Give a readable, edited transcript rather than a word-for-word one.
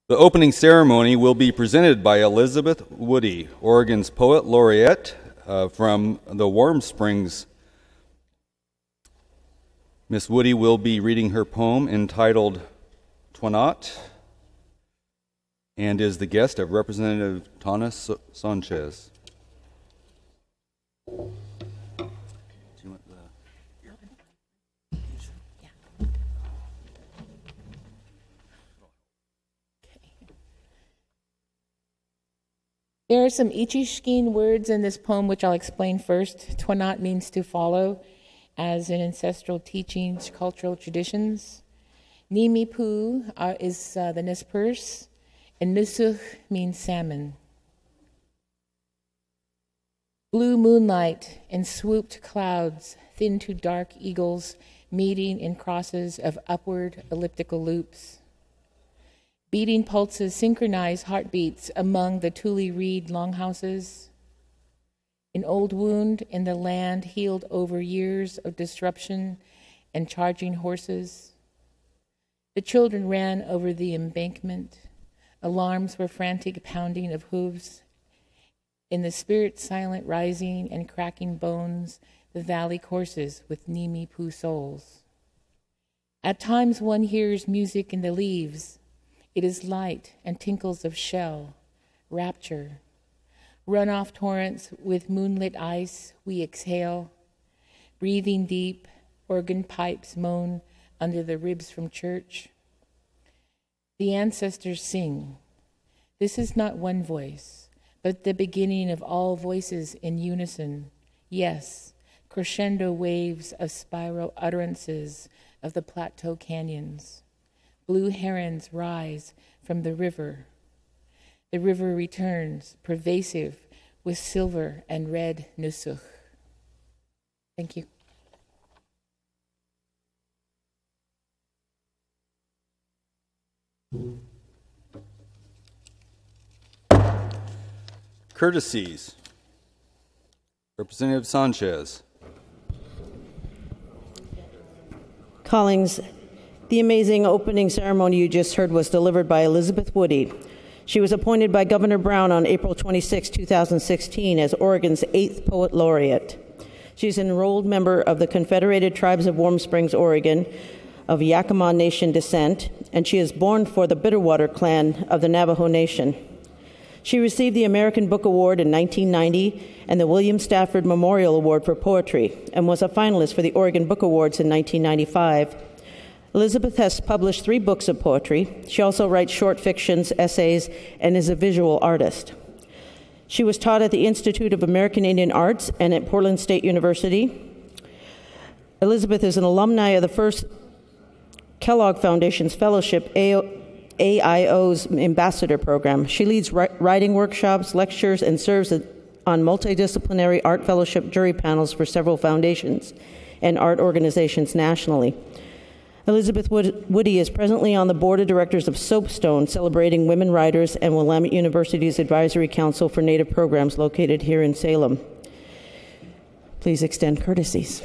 The opening ceremony will be presented by Elizabeth Woody, Oregon's Poet Laureate from the Warm Springs. Miss Woody will be reading her poem entitled Toinette and is the guest of Representative Tana Sanchez. There are some Ichishkin words in this poem, which I'll explain first. Toinette means to follow, as in ancestral teachings, cultural traditions. Nimipu is the Nez Perce, and Nusuch means salmon. Blue moonlight and swooped clouds, thin to dark eagles, meeting in crosses of upward elliptical loops. Beating pulses synchronize heartbeats among the Tule reed longhouses. An old wound in the land healed over years of disruption and charging horses. The children ran over the embankment. Alarms were frantic pounding of hooves. In the spirit silent rising and cracking bones, the valley courses with Nimipu souls. At times one hears music in the leaves. It is light and tinkles of shell, rapture. Runoff torrents with moonlit ice, we exhale. Breathing deep, organ pipes moan under the ribs from church. The ancestors sing. This is not one voice, but the beginning of all voices in unison. Yes, crescendo waves of spiral utterances of the plateau canyons. Blue herons rise from the river. The river returns, pervasive with silver and red nusuch. Thank you. Courtesies. Representative Sanchez. Collings, the amazing opening ceremony you just heard was delivered by Elizabeth Woody. She was appointed by Governor Brown on April 26, 2016 as Oregon's 8th Poet Laureate. She's an enrolled member of the Confederated Tribes of Warm Springs, Oregon, of Yakima Nation descent, and she is born for the Bitterwater clan of the Navajo Nation. She received the American Book Award in 1990 and the William Stafford Memorial Award for Poetry, and was a finalist for the Oregon Book Awards in 1995. Elizabeth has published 3 books of poetry. She also writes short fictions, essays, and is a visual artist. She was taught at the Institute of American Indian Arts and at Portland State University. Elizabeth is an alumni of the first Kellogg Foundation's Fellowship AIO's Ambassador Program. She leads writing workshops, lectures, and serves on multidisciplinary art fellowship jury panels for several foundations and art organizations nationally. Elizabeth Woody is presently on the board of directors of Soapstone, celebrating women writers, and Willamette University's Advisory Council for Native Programs located here in Salem. Please extend courtesies.